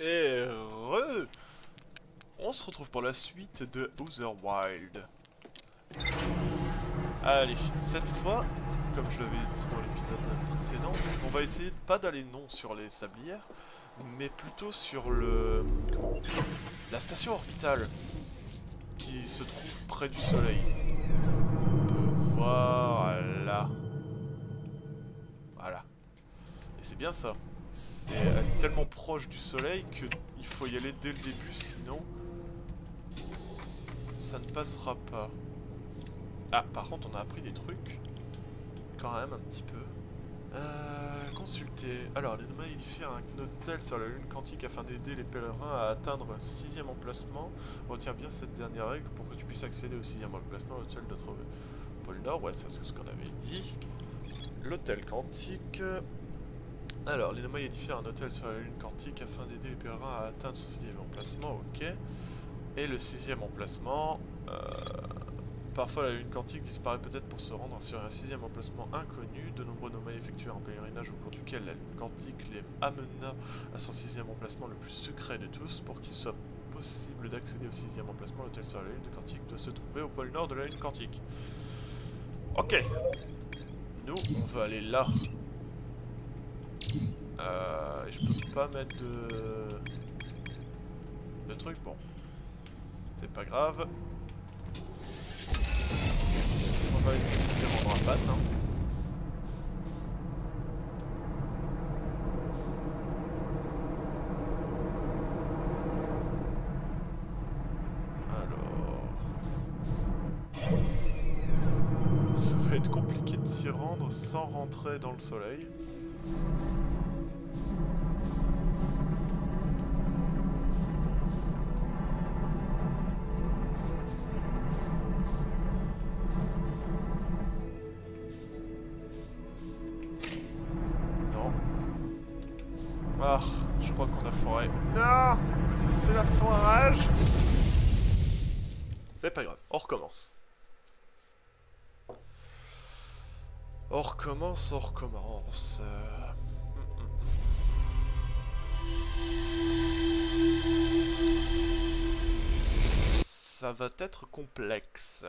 Et on se retrouve pour la suite de Outer Wild. Allez, cette fois, comme je l'avais dit dans l'épisode précédent, on va essayer pas d'aller non sur les sablières, mais plutôt sur la station orbitale qui se trouve près du soleil. On peut voir là. Voilà. Et c'est bien ça. C'est tellement proche du soleil qu'il faut y aller dès le début, sinon ça ne passera pas. Ah, par contre, on a appris des trucs. Quand même, un petit peu. Consulter. Alors, les nomades édifient un hôtel sur la lune quantique afin d'aider les pèlerins à atteindre un 6e emplacement. Retiens bien cette dernière règle pour que tu puisses accéder au 6e emplacement. L'hôtel d'autre pôle Nord. Ouais, ça c'est ce qu'on avait dit. L'hôtel quantique. Alors, les nomades édifient un hôtel sur la lune quantique afin d'aider les pèlerins à atteindre son 6e emplacement. Ok. Et le 6e emplacement. Parfois la lune quantique disparaît peut-être pour se rendre sur un 6e emplacement inconnu. De nombreux nomades effectuèrent un pèlerinage au cours duquel la lune quantique les amena à son 6e emplacement le plus secret de tous. Pour qu'il soit possible d'accéder au 6e emplacement, l'hôtel sur la lune quantique doit se trouver au pôle nord de la lune quantique. Ok. Nous, on va aller là. Je peux pas mettre de truc, bon. C'est pas grave. On va essayer de s'y rendre à patte. Hein. Alors... ça va être compliqué de s'y rendre sans rentrer dans le soleil. Ah, je crois qu'on a foiré. Non, c'est la foirage. C'est pas grave, on recommence. On recommence, on recommence. Ça va être complexe.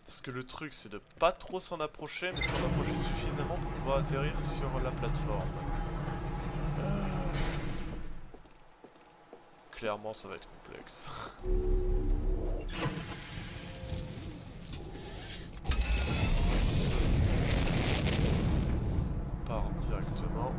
Parce que le truc c'est de pas trop s'en approcher, mais de s'en approcher suffisamment pour pouvoir atterrir sur la plateforme. Clairement ça va être complexe. On part directement.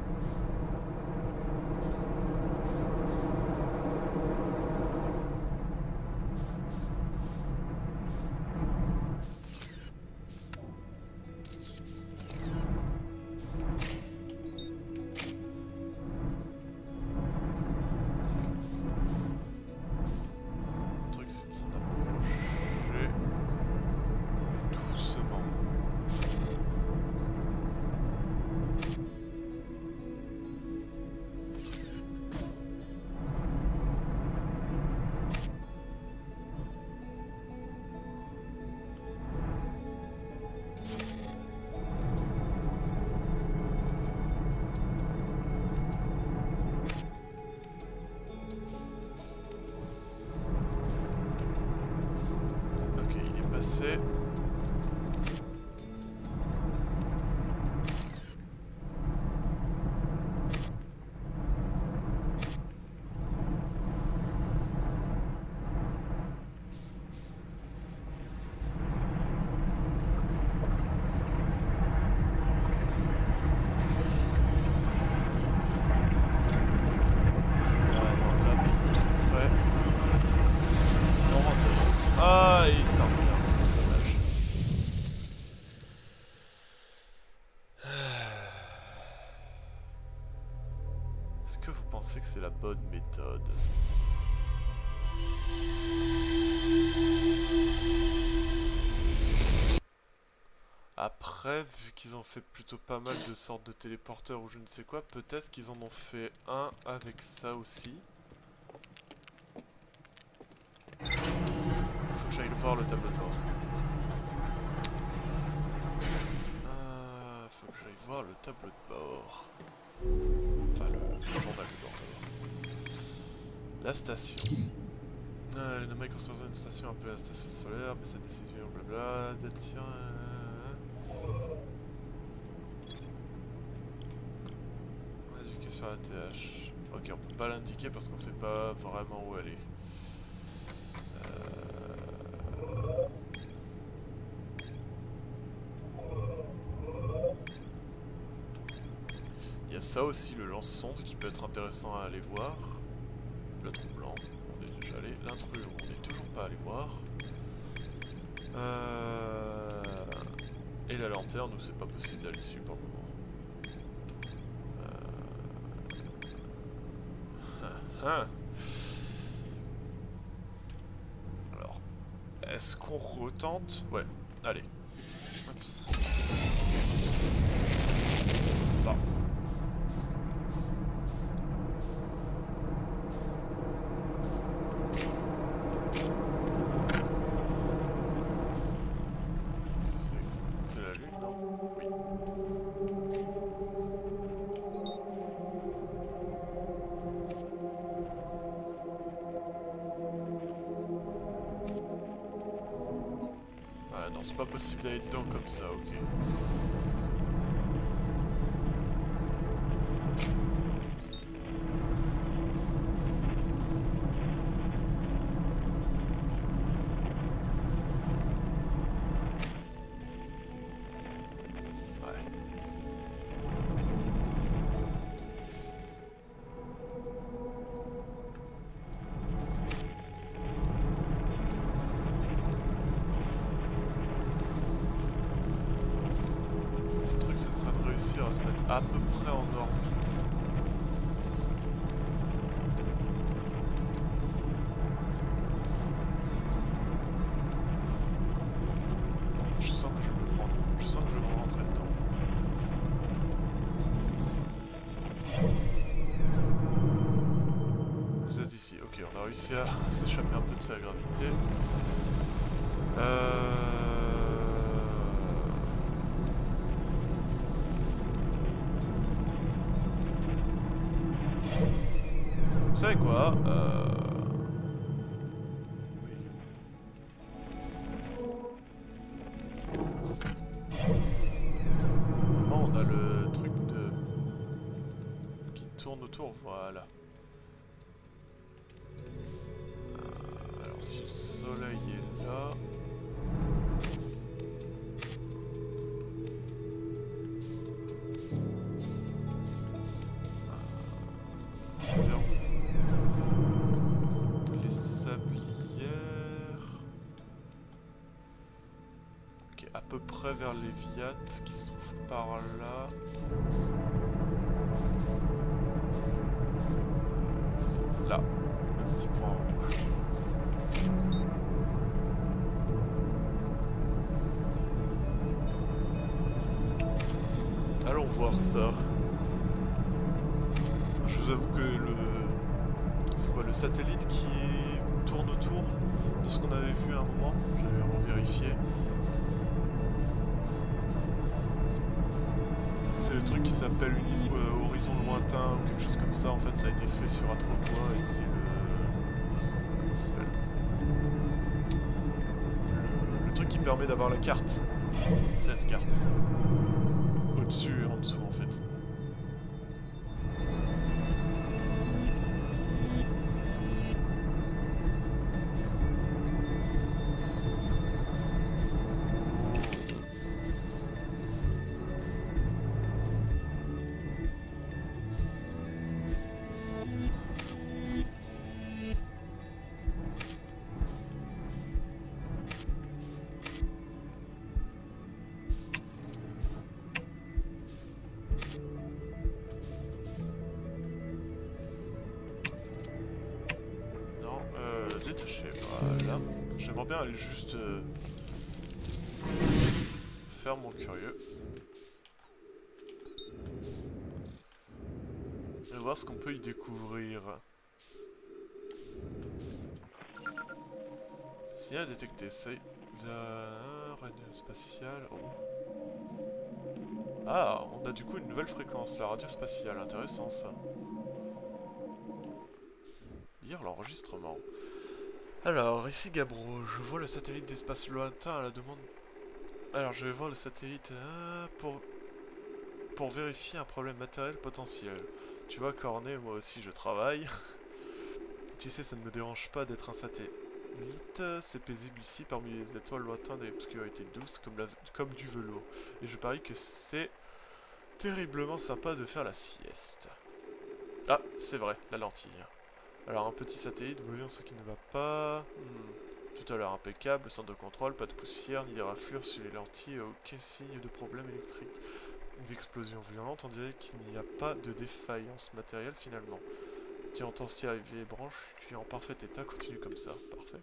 C'est... Est-ce que vous pensez que c'est la bonne méthode? Après, vu qu'ils ont fait plutôt pas mal de sortes de téléporteurs ou je ne sais quoi, peut-être qu'ils en ont fait un avec ça aussi. Faut que j'aille voir le tableau de bord. Faut que j'aille voir le tableau de bord. Enfin, le journal de bord d'abord. La station. Les nommés construisent une station appelée la station solaire, mais cette décision, blabla, bâtir. On a indiqué sur la TH. Ok, on peut pas l'indiquer parce qu'on sait pas vraiment où elle est. Il y a ça aussi, le lance-sonde qui peut être intéressant à aller voir. Le trou blanc, on est déjà allé. L'intrus, on n'est toujours pas allé voir. Et la lanterne, où c'est pas possible d'aller dessus pour le moment. Alors, est-ce qu'on retente? Ouais, allez. Oups. Bon. C'est la lune, non? Oui. Ah non, c'est pas possible d'aller dedans comme ça, ok. Ce serait de réussir à se mettre à peu près en orbite. Je sens que je vais me le prendre. Je sens que je vais rentrer dedans. Vous êtes ici. Ok, on a réussi à s'échapper un peu de sa gravité. Vous savez quoi? Normalement, on a le truc de... qui tourne autour, voilà. Alors, si le soleil est là... c'est vers où? Les sablières... Ok, à peu près vers les Viates qui se trouvent par là. Là, le petit point rouge. Allons voir ça. Je vous avoue que le... c'est quoi, le satellite qui tourne autour de ce qu'on avait vu à un moment? J'avais revérifié. C'est le truc qui s'appelle Horizon Lointain ou quelque chose comme ça. En fait, ça a été fait sur Atropois et c'est le... comment ça s'appelle? Le truc qui permet d'avoir la carte. Cette carte. Au-dessus et en dessous, en fait. Détaché, voilà. J'aimerais bien aller juste faire mon curieux. Et voir ce qu'on peut y découvrir. Signal détecté, c'est de radio spatiale. Oh. Ah, on a du coup une nouvelle fréquence, la radio spatiale. Intéressant ça. Lire l'enregistrement. Alors, ici Gabro, je vois le satellite d'espace lointain à la demande... Alors, je vais voir le satellite pour vérifier un problème matériel potentiel. Tu vois, Cornet, moi aussi je travaille. Tu sais, ça ne me dérange pas d'être un satellite. C'est paisible ici parmi les étoiles lointaines et l'obscurité douce comme du velours. Et je parie que c'est terriblement sympa de faire la sieste. Ah, c'est vrai, la lentille. Alors un petit satellite, voyons ce qui ne va pas. Tout à l'heure impeccable, centre de contrôle, pas de poussière, ni de raflures sur les lentilles, aucun signe de problème électrique. D'explosion violente, on dirait qu'il n'y a pas de défaillance matérielle finalement. Tu entends si arriver les branches, tu es en parfait état, continue comme ça. Parfait.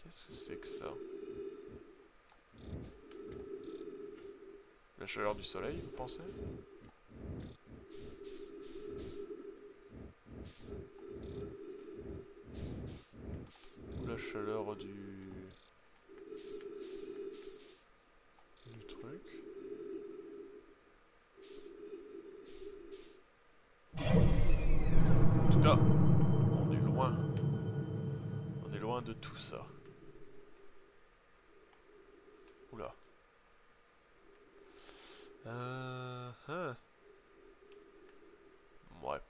Qu'est-ce que c'est que ça? La chaleur du soleil, vous pensez? Ou la chaleur du truc? En tout cas, on est loin. On est loin de tout ça. Oula. Ouais.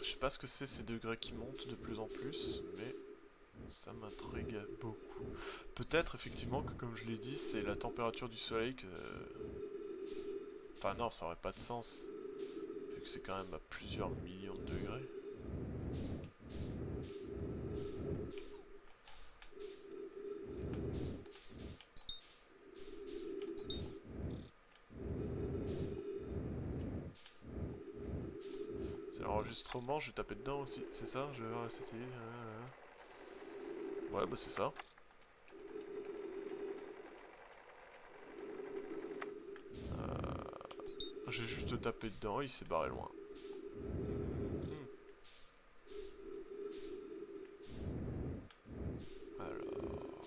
Je sais pas ce que c'est ces degrés qui montent de plus en plus, mais ça m'intrigue beaucoup. Peut-être effectivement que comme je l'ai dit, c'est la température du soleil que... Enfin non, ça aurait pas de sens. Vu que c'est quand même à plusieurs millions de degrés. C'est l'enregistrement, j'ai tapé dedans aussi, c'est ça? Je vais voir la satellite. Ouais, bah c'est ça. J'ai juste tapé dedans, il s'est barré loin. Alors...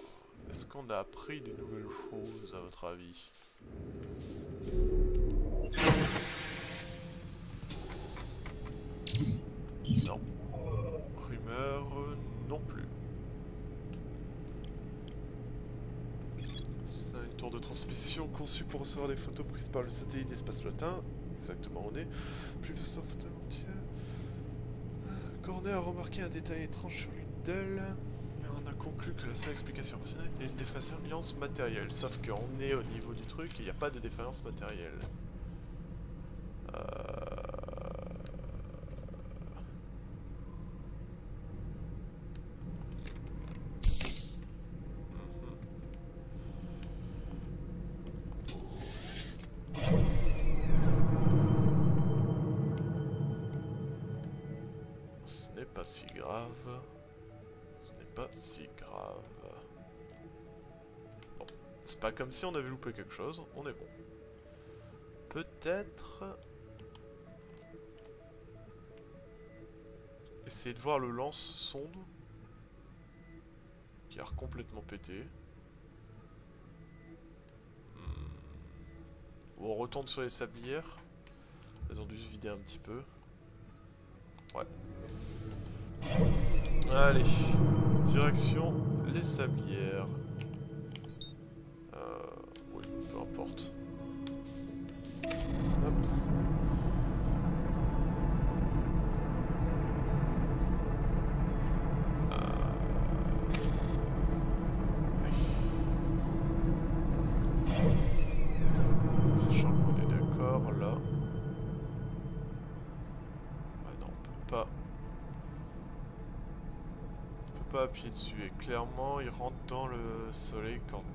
Est-ce qu'on a appris des nouvelles choses à votre avis? Non. Rumeur, non plus. C'est une tour de transmission conçue pour recevoir des photos prises par le satellite d'espace lointain. Exactement, on est. Plus de 100 photos entières. Cornet a remarqué un détail étrange sur l'une d'elles. Mais on a conclu que la seule explication rationnelle était une défaillance matérielle. Sauf qu'on est au niveau du truc et il n'y a pas de défaillance matérielle. Ce n'est pas si grave. Ce n'est pas si grave. Bon, c'est pas comme si on avait loupé quelque chose, on est bon. Peut-être... Essayer de voir le lance-sonde. Qui a complètement pété. Ou on retourne sur les sablières. Elles ont dû se vider un petit peu. Ouais. Allez. Direction les sablières. Oui, peu importe. Hops. Sachant qu'on est d'accord là. Ah non, on peut pas. On peut pas appuyer dessus. Et clairement, il rentre dans le soleil quand on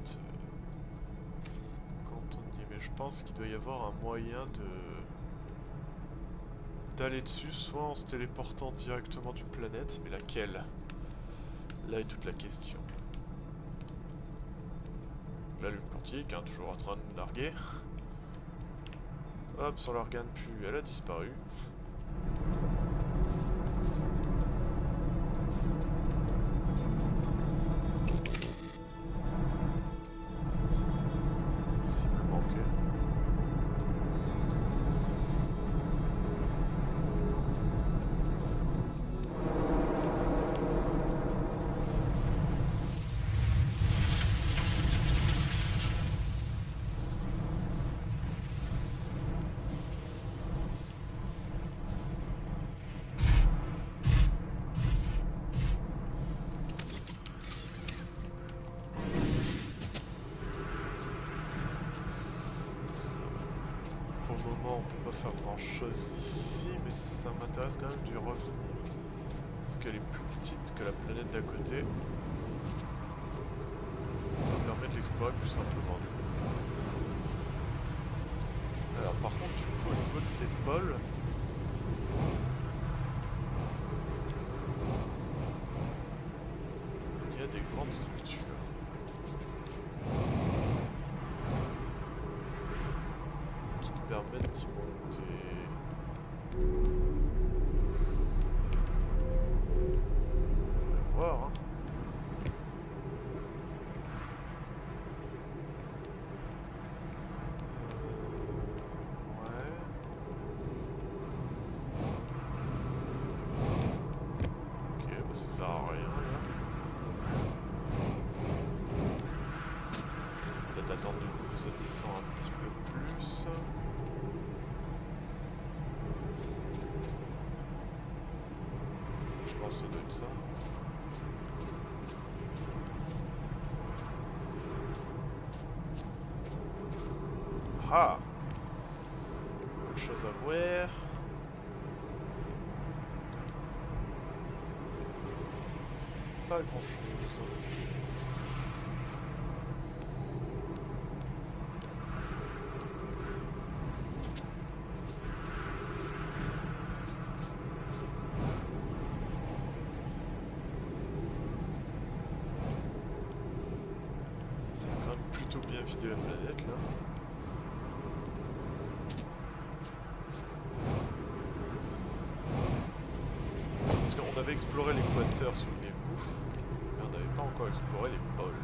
y est. Mais je pense qu'il doit y avoir un moyen d'aller dessus, soit en se téléportant directement d'une planète, mais laquelle? Là est toute la question. La lune quantique, hein, toujours en train de narguer. Hop, on la regarde plus, elle a disparu. pour le moment, on peut pas faire grand chose ici, mais ça m'intéresse quand même d'y revenir. Parce qu'elle est plus petite que la planète d'à côté. Ça permet de l'explorer plus simplement. Alors par contre, du coup, au niveau de ces pôles, il y a des grandes structures. Qui te permettent d'y monter. On va voir, hein. Ça sert à rien là. Peut-être attendre du coup que ça descend un petit peu plus. Je pense que ça doit être ça. Ah! Autre chose à voir. Pas grand chose. Ça a quand même plutôt bien vidé la planète là. Parce qu'on avait exploré l'équateur, souvenez-vous, mais on n'avait pas encore exploré les pôles.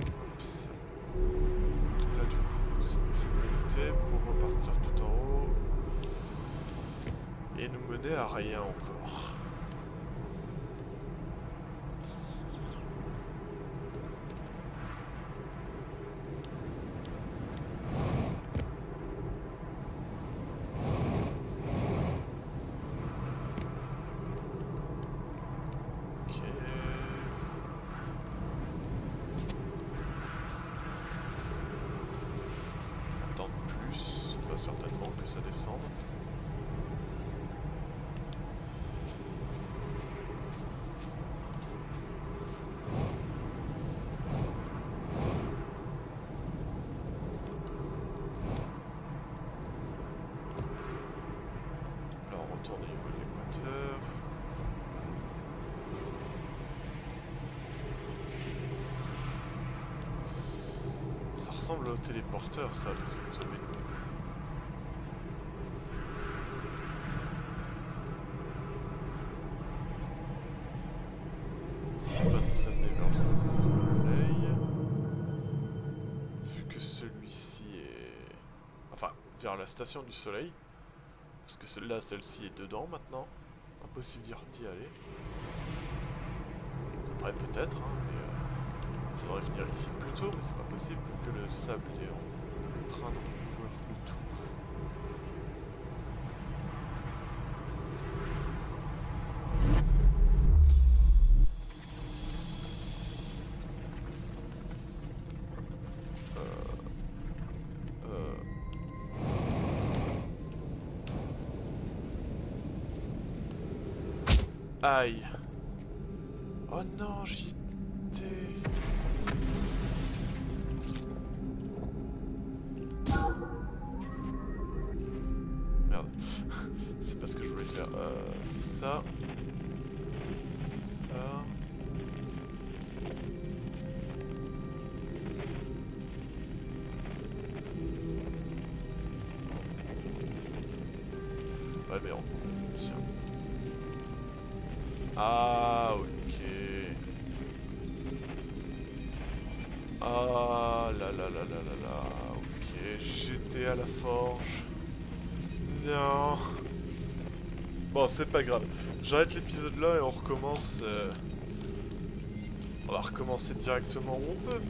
Oups. Là du coup, ça nous fait monter pour repartir tout en haut et nous mener à rien encore. Certainement que ça descende. Là on retourne au niveau de l'équateur. Ça ressemble au téléporteur ça, mais ça nous amène. Ça amener vers le soleil. Vu que celui-ci est... Enfin, vers la station du soleil. Parce que celle-là, celle-ci est dedans maintenant. Impossible d'y aller. Après, peut-être, hein, mais... faudrait venir ici plus tôt, mais c'est pas possible vu que le sable est en train de recouvrir le tout. Aïe. Oh non, j'y étais. Merde. C'est pas ce que je voulais faire. Ça. Ça. Ouais, mais on... Tiens. Ah, ok. Ah, là, là, là, là, là, là. Ok, j'étais à la forge. Non. Bon, c'est pas grave. J'arrête l'épisode là et on recommence. On va recommencer directement où on peut.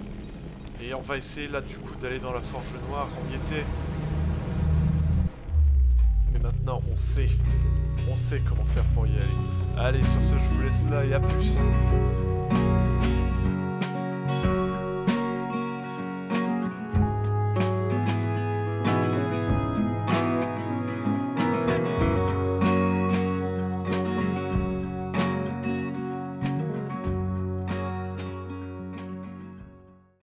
Et on va essayer là, du coup, d'aller dans la forge noire. On y était. Mais maintenant, on sait. On sait comment faire pour y aller. Allez, sur ce, je vous laisse là et à plus.